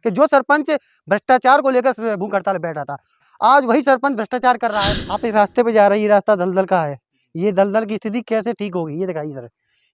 कि जो सरपंच भ्रष्टाचार को लेकर भूख हड़ताल बैठा था, आज वही सरपंच भ्रष्टाचार कर रहा है। आप इस रास्ते पे जा रहे हैं, ये रास्ता दलदल का है, ये दलदल की स्थिति कैसे ठीक होगी, ये दिखाइए सर,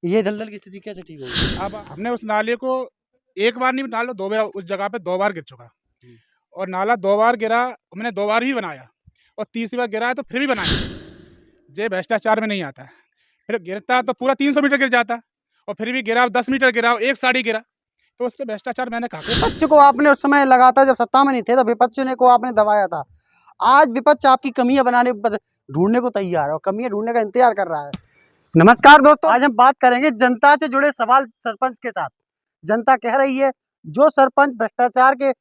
ये दलदल की स्थिति कैसे ठीक होगी? अब हमने उस नाले को एक बार नहीं डालो, 2 बार उस जगह पे 2 बार गिर चुका और नाला 2 बार गिरा, हमने 2 बार ही बनाया और तीसरी बार गिरा है तो फिर भी बनाया। ये भ्रष्टाचार में नहीं आता है। फिर गिरता तो पूरा 300 मीटर गिर जाता और फिर भी गिरा 10 मीटर गिरा, एक साड़ी गिरा, तो उस पर भ्रष्टाचार मैंने कहा। विपक्ष को आपने उस समय लगातार जब सत्ता में नहीं थे तो विपक्ष ने को आपने दबाया था। आज विपक्ष आपकी कमियां बनाने ढूंढने को तैयार है और कमियां ढूंढने का इंतजार कर रहा है। नमस्कार दोस्तों, आज हम बात करेंगे जनता से जुड़े सवाल सरपंच के साथ। जनता कह रही है जो सरपंच भ्रष्टाचार के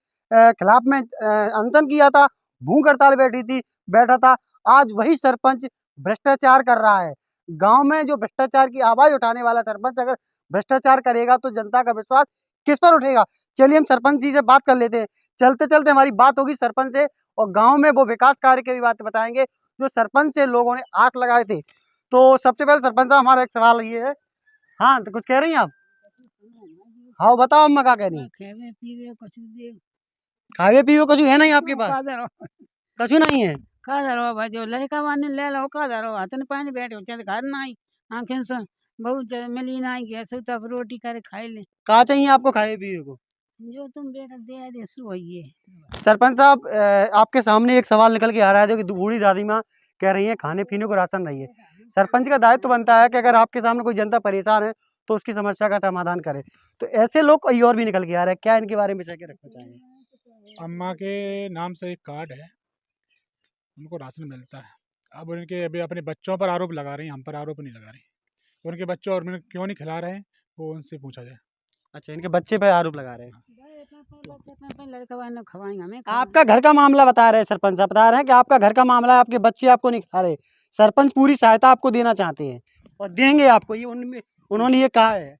खिलाफ में अनशन किया था, भूख हड़ताल बैठा था, आज वही सरपंच भ्रष्टाचार कर रहा है। गांव में जो भ्रष्टाचार की आवाज उठाने वाला सरपंच अगर भ्रष्टाचार करेगा तो जनता का विश्वास किस पर उठेगा? चलिए हम सरपंच जी से बात कर लेते हैं। चलते चलते हमारी बात होगी सरपंच से और गांव में वो विकास कार्य की भी बात बताएंगे जो सरपंच से लोगों ने आंख लगाए थे। तो सबसे पहले सरपंच साहब, हमारा एक सवाल ये है। हाँ, तो कुछ कह रही हैं आप? हाँ बताओ, अम्मा क्या कह रही हैं? खावे पीवे कुछ है नहीं आपके पास? कछु नहीं है? भाई लड़का वाने ले लो का दरो हाथन पानी बैठे चल घर नहीं आंखें से बहुत मिली नहीं गैस तब रोटी करे खाए ले कहा चाहिए आपको खाए पीवे को? जो तुम बेटा दे दे सो ये। सरपंच साहब, आपके सामने एक सवाल निकल के आ रहा है जो कि बूढ़ी दादी माँ कह रही है खाने पीने को राशन नहीं है। सरपंच का दायित्व तो बनता है कि अगर आपके सामने कोई जनता परेशान है तो उसकी समस्या का समाधान करे। तो ऐसे लोग कोई और भी निकल के आ रहे हैं, क्या इनके बारे में क्या रखना चाहेंगे? अम्मा के नाम से एक कार्ड है, उनको राशन मिलता है। अब उनके अभी अपने बच्चों पर आरोप लगा रही हैं, हम पर आरोप नहीं लगा रही। उनके बच्चों और उन्हें क्यों नहीं खिला रहे हैं वो उनसे पूछा जाए। अच्छा, इनके बच्चे पे आरोप लगा रहे हैं। लड़का वाने खवाएंगे हमें आपका घर का मामला बता रहे हैं सरपंच साहब, बता रहे हैं कि आपका घर का मामला है, आपके बच्चे आपको नहीं खा रहे। सरपंच पूरी सहायता आपको देना चाहते हैं और देंगे आपको, ये उन्होंने ये कहा है।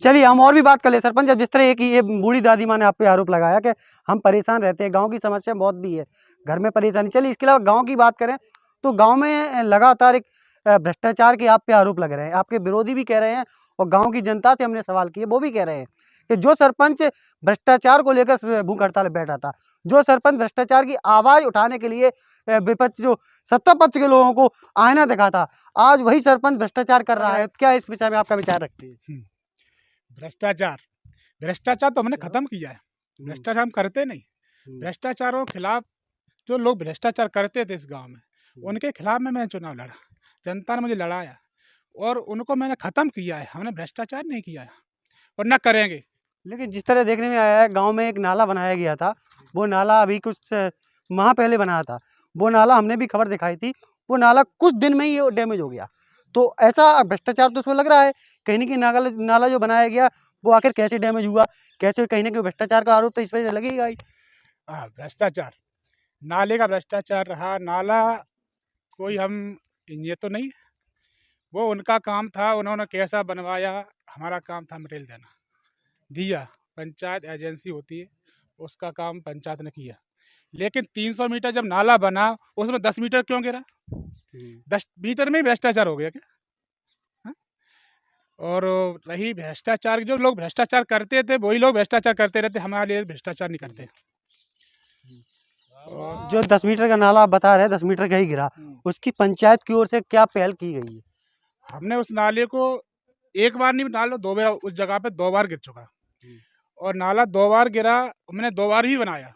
चलिए हम और भी बात कर ले सरपंच। जब जिस तरह एक ये बूढ़ी दादी माँ ने आप पे आरोप लगाया कि हम परेशान रहते हैं, गांव की समस्या बहुत भी है, घर में परेशानी। चलिए इसके अलावा गांव की बात करें तो गांव में लगातार एक भ्रष्टाचार के आप पे आरोप लग रहे हैं, आपके विरोधी भी कह रहे हैं और गाँव की जनता से हमने सवाल किए वो भी कह रहे हैं कि जो सरपंच भ्रष्टाचार को लेकर भूख हड़ताल बैठा था, जो सरपंच भ्रष्टाचार की आवाज उठाने के लिए विपक्ष जो सत्ता पक्ष के लोगों को आईना दिखाता, आज वही सरपंच भ्रष्टाचार कर रहा है। क्या इस विषय में आपका विचार रखते हैं? भ्रष्टाचार तो हमने खत्म किया है। भ्रष्टाचार हम करते नहीं। भ्रष्टाचारों के खिलाफ जो लोग भ्रष्टाचार करते थे इस गांव में, उनके खिलाफ में मैं चुनाव लड़ा, जनता ने मुझे लड़ाया और उनको मैंने खत्म किया है। हमने भ्रष्टाचार नहीं किया है और न करेंगे। लेकिन जिस तरह देखने में आया है, गांव में एक नाला बनाया गया था, वो नाला अभी कुछ माह पहले बनाया था, वो नाला हमने भी खबर दिखाई थी, वो नाला कुछ दिन में ही डैमेज हो गया। तो ऐसा भ्रष्टाचार तो उसमें लग रहा है कहीं ना कहीं। नाला जो बनाया गया वो आखिर कैसे डैमेज हुआ, कैसे, कहीं ना कहीं भ्रष्टाचार का आरोप तो इस वजह से लगेगा ही। हाँ, भ्रष्टाचार, नाले का भ्रष्टाचार रहा। नाला कोई हम ये तो नहीं, वो उनका काम था, उन्होंने कैसा बनवाया, हमारा काम था मटेरियल देना, दिया। पंचायत एजेंसी होती है, उसका काम पंचायत ने किया। लेकिन 300 मीटर जब नाला बना उसमें 10 मीटर क्यों गिरा? 10 मीटर में ही भ्रष्टाचार हो गया क्या? हा? और रही भ्रष्टाचार, जो लोग भ्रष्टाचार करते थे वही लोग भ्रष्टाचार करते रहते, हमारे लिए भ्रष्टाचार नहीं करते। और जो 10 मीटर का नाला आप बता रहे हैं 10 मीटर का ही गिरा, उसकी पंचायत की ओर से क्या पहल की गई है? हमने उस नाले को एक बार नहीं डालो, 2 बार उस जगह पे 2 बार गिर चुका और नाला 2 बार गिरा, हमने 2 बार ही बनाया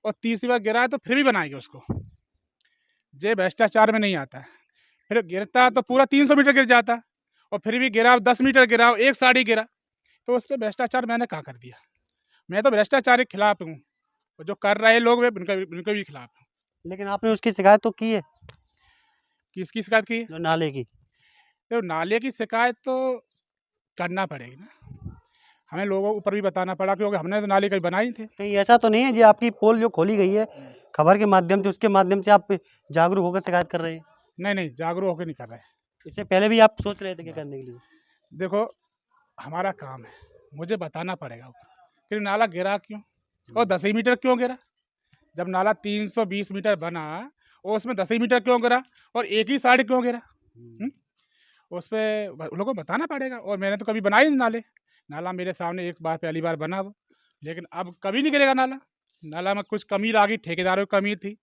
और तीसरी बार गिरा है तो फिर भी बनाएंगे उसको। ये भ्रष्टाचार में नहीं आता है। फिर गिरता तो पूरा 300 मीटर गिर जाता और फिर भी गिरा 10 मीटर गिरा, एक साड़ी गिरा, तो उस पर भ्रष्टाचार मैंने कहाँ कर दिया? मैं तो भ्रष्टाचार के खिलाफ हूँ और जो कर रहे लोग वे उनके भी खिलाफ हूँ। लेकिन आपने उसकी शिकायत तो की है? किसकी शिकायत की? जो नाले की। तो नाले की शिकायत तो करना पड़ेगी ना, हमें लोगों को ऊपर भी बताना पड़ा, क्योंकि हमने तो नाली कहीं बनाई थी। कहीं ऐसा तो नहीं है जी आपकी पोल जो खोली गई है खबर के माध्यम से, उसके माध्यम से आप जागरूक होकर शिकायत कर रहे हैं? नहीं, जागरूक होकर नहीं कर रहे। इससे पहले भी आप सोच रहे थे क्या करने के लिए? देखो, हमारा काम है, मुझे बताना पड़ेगा कि नाला गिरा क्यों और 10 ही मीटर क्यों गिरा। जब नाला 320 मीटर बना और उसमें 10 ही मीटर क्यों गिरा और एक ही साइड क्यों गिरा, उस पर लोगों को बताना पड़ेगा। और मैंने तो कभी बनाई नहीं नाला मेरे सामने एक बार पहली बार बना वो, लेकिन अब कभी नहीं गिरेगा नाला। नाला में कुछ कमी आ गई, ठेकेदारों की कमी थी,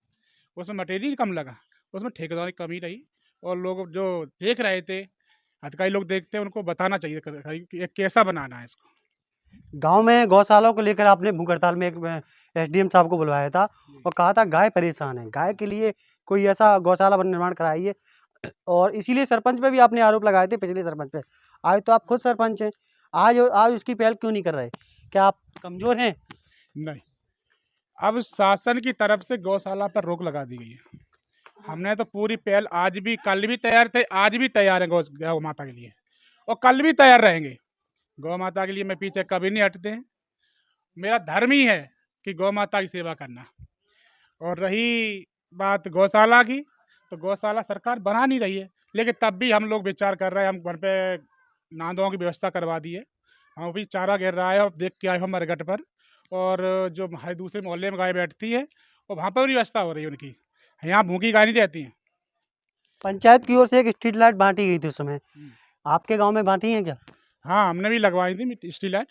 उसमें मटेरियल कम लगा, उसमें ठेकेदारों की कमी रही। और लोग जो देख रहे थे, अधिकारी लोग देखते हैं, उनको बताना चाहिए कि ये कैसा बनाना है इसको। गांव में गौशालाओं को लेकर आपने भूख हड़ताल में एक एसडीएम साहब को बुलवाया था और कहा था गाय परेशान है, गाय के लिए कोई ऐसा गौशाला निर्माण कराइए। और इसीलिए सरपंच पे भी आपने आरोप लगाए थे, पिछले सरपंच पे। आज तो आप खुद सरपंच हैं, आज उसकी पहल क्यों नहीं कर रहे? क्या आप कमज़ोर हैं? नहीं, अब शासन की तरफ से गौशाला पर रोक लगा दी गई है। हमने तो पूरी पहल आज भी, कल भी तैयार थे, आज भी तैयार हैं गौ माता के लिए, और कल भी तैयार रहेंगे। गौ माता के लिए मैं पीछे कभी नहीं हटते हैं। मेरा धर्म ही है कि गौ माता की सेवा करना। और रही बात गौशाला की, तो गौशाला सरकार बना नहीं रही है, लेकिन तब भी हम लोग विचार कर रहे हैं। हम घर पे नांदों की व्यवस्था करवा दी है, हम भी चारा गिर रहा है और देख के आए हम मरघट पर। और जो हमारे दूसरे मोहल्ले में गाय बैठती है, और वहाँ पर भी व्यवस्था हो रही है उनकी। यहाँ भूखी गाय नहीं रहती हैं। पंचायत की ओर से एक स्ट्रीट लाइट बांटी गई थी उस समय, आपके गांव में बांटी है क्या? हाँ, हमने भी लगवाई थी स्ट्रीट लाइट।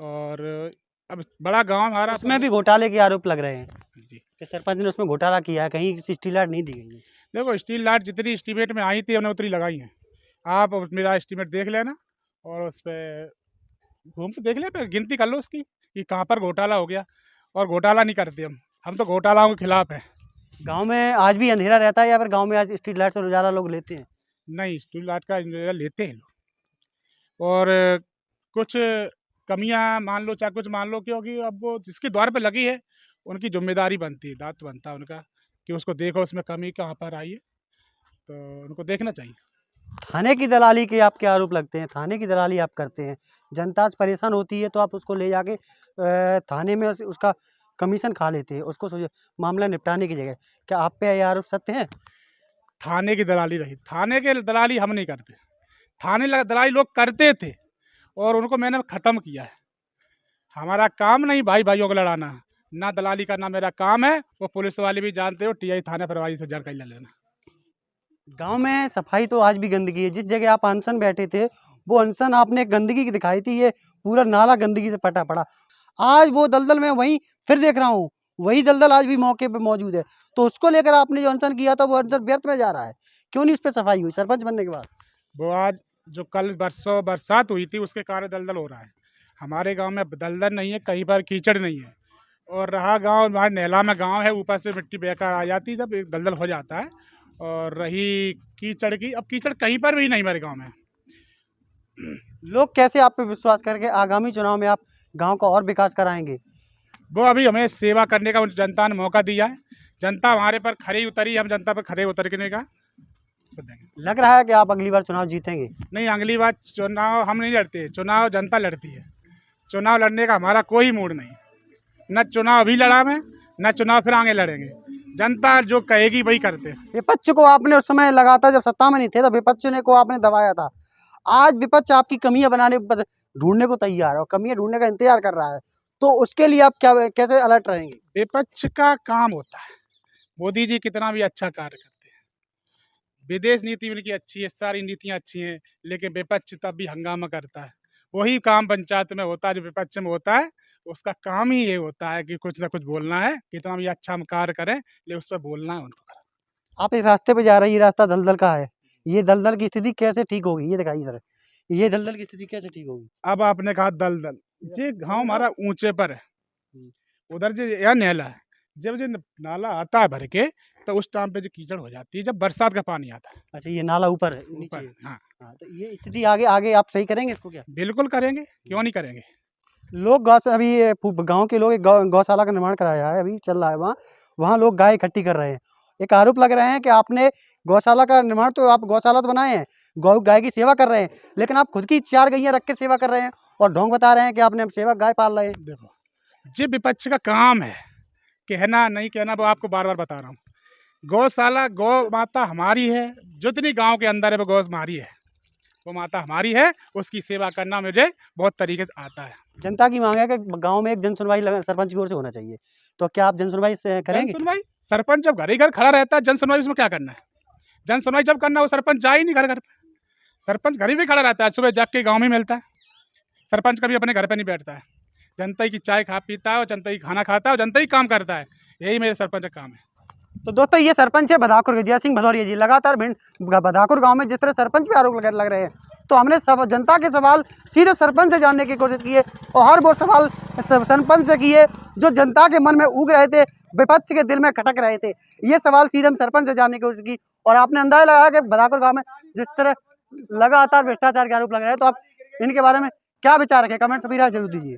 और अब बड़ा गांव हमारा, उसमें भी घोटाले के आरोप लग रहे हैं जी। कि सरपंच ने उसमें घोटाला किया है, कहीं स्ट्रीट लाइट नहीं दी गई है। देखो, स्ट्रीट लाइट जितनी एस्टीमेट में आई थी हमने उतनी लगाई हैं। आप मेरा एस्टीमेट देख लेना और उस पर घूम के देख ले, गिनती कर लो उसकी कि कहाँ पर घोटाला हो गया। और घोटाला नहीं करते हम तो घोटालाओं के खिलाफ हैं। गांव में आज भी अंधेरा रहता है या फिर गांव में आज स्ट्रीट लाइट से उजाला लोग लेते हैं? नहीं, स्ट्रीट लाइट का इंतजार लेते हैं लोग। और कुछ कमियां मान लो, चाहे कुछ मान लो, क्योंकि अब वो जिसके द्वार पे लगी है उनकी जिम्मेदारी बनती है, दायित्व बनता है उनका कि उसको देखो उसमें कमी कहाँ पर आई है, तो उनको देखना चाहिए। थाने की दलाली के आपके आरोप लगते हैं, थाने की दलाली आप करते हैं, जनता से परेशान होती है तो आप उसको ले जाके थाने में उसका कमीशन खा लेते हैं, उसको मामला निपटाने की जगह। क्या आप पे ये आरोप सत्य है? थाने की दलाली रही, थाने के दलाली हम नहीं करते। थाने दलाली लोग करते थे और उनको मैंने ख़त्म किया है। हमारा काम नहीं भाई भाइयों को लड़ाना, ना दलाली करना मेरा काम है। वो पुलिस वाले भी जानते हो, टीआई थाना प्रभारी से जानकारी ले लेना। गांव में सफाई तो आज भी गंदगी है। जिस जगह आप अनशन बैठे थे, वो अनशन आपने गंदगी की दिखाई थी, ये पूरा नाला गंदगी से पटा पड़ा। आज वो दलदल में वहीं फिर देख रहा हूँ, वही दलदल आज भी मौके पे मौजूद है। तो उसको लेकर आपने जो अनशन किया था, वो अनशन व्यर्थ में जा रहा है। क्यों नहीं उस पर सफाई हुई सरपंच बनने के बाद? वो आज जो कल बरसात हुई थी उसके कारण दलदल हो रहा है। हमारे गांव में दलदल नहीं है, कहीं पर कीचड़ नहीं है। और रहा गांव, हमारे नेला में गांव है, ऊपर से मिट्टी बेकार आ जाती है, तब एक दलदल हो जाता है। और रही कीचड़ की, अब कीचड़ कहीं पर भी नहीं हमारे गांव में। लोग कैसे आप पे विश्वास करके आगामी चुनाव में आप गांव का और विकास कराएंगे? वो अभी हमें सेवा करने का जनता ने मौका दिया है, जनता हमारे पर खरी उतरी, हम जनता पर खरे उतरने का सब देंगे। लग रहा है कि आप अगली बार चुनाव जीतेंगे? नहीं, अगली बार चुनाव हम नहीं लड़ते, चुनाव जनता लड़ती है। चुनाव लड़ने का हमारा कोई मूड नहीं, न चुनाव अभी लड़ा में, न चुनाव फिर आगे लड़ेंगे। जनता जो कहेगी वही करते हैं। विपक्ष को आपने उस समय लगातार, जब सत्ता में नहीं थे तो विपक्ष को आपने दबाया था। आज विपक्ष आपकी कमियां ढूंढने को तैयार है और कमियां ढूंढने का इंतजार कर रहा है, तो उसके लिए आप कैसे अलर्ट रहेंगे? विपक्ष का काम होता है, मोदी जी कितना भी अच्छा कार्य करते हैं, विदेश नीति उनकी अच्छी है, सारी नीतियाँ अच्छी हैं, लेकिन विपक्ष तब भी हंगामा करता है। वही काम पंचायत में होता है जो विपक्ष में होता है। उसका काम ही ये होता है कि कुछ ना कुछ बोलना है, कितना भी अच्छा हम कार्य करें लेकिन उस पर बोलना है उनको। आप इस रास्ते पे जा रहे हैं, ये रास्ता दलदल का है, ये दलदल की स्थिति कैसे ठीक होगी? ये दिखाइए जरा, ये दलदल की स्थिति कैसे ठीक होगी? अब आपने कहा दलदल, ये गांव हमारा ऊंचे पर है, उधर जो यह नेला है, जब जो नाला आता है भर के, तो उस टाइम पे जो कीचड़ हो जाती है जब बरसात का पानी आता है। अच्छा, ये नाला ऊपर है, नीचे? ऊपर, हाँ। हाँ, तो ये स्थिति आगे आगे आप सही करेंगे इसको क्या? बिल्कुल करेंगे, क्यों नहीं करेंगे। लोग अभी गांव के लोग एक गौशाला का निर्माण कराया है, अभी चल रहा है, वहाँ लोग गाय इकट्ठी कर रहे हैं। एक आरोप लग रहे हैं कि आपने गौशाला का निर्माण, तो आप गौशाला तो बनाए हैं, गाय की सेवा कर रहे हैं, लेकिन आप खुद की 4 गैया रख के सेवा कर रहे हैं और ढोंग बता रहे हैं कि आपने सेवा गाय पाल रहे हैं। देखो, ये विपक्ष का काम है, कहना नहीं कहना, वो आपको बार बार बता रहा हूँ। गौशाला, गौ माता हमारी है, जितनी गांव के अंदर है वो गौ हमारी है, वो माता हमारी है, उसकी सेवा करना मुझे बहुत तरीके से आता है। जनता की मांग है कि गांव में एक जन सुनवाई सरपंच की ओर से होना चाहिए, तो क्या आप जन सुनवाई करेंगे? जन सुनवाई, सरपंच जब घर ही घर खड़ा रहता है, जन सुनवाई उसमें क्या करना है? जन सुनवाई जब करना है वो सरपंच जा ही नहीं घर घर पे, सरपंच घर ही भी खड़ा रहता है, सुबह जाग के गाँव में मिलता है, सरपंच कभी अपने घर पे नहीं बैठता है। जनता ही की चाय खा पीता है और जनता ही खाना खाता है और जनता ही काम करता है। यही मेरे सरपंच का काम है। तो दोस्तों ये सरपंच है बदाकुर के जय सिंह भदौरिया जी। लगातार बदाकुर गांव में जिस तरह सरपंच पे आरोप लग रहे हैं, तो हमने सब जनता के सवाल सीधे सरपंच से जानने की कोशिश की है और हर वो सवाल सरपंच से किए जो जनता के मन में उग रहे थे, विपक्ष के दिल में खटक रहे थे। ये सवाल सीधे हम सरपंच से जानने की कोशिश की और आपने अंदाजा लगाया कि बदाकुर गाँव में जिस तरह लगातार भ्रष्टाचार के आरोप लग रहे हैं, तो आप इनके बारे में क्या विचार रखें? कमेंट्स में राय जरूर दीजिए।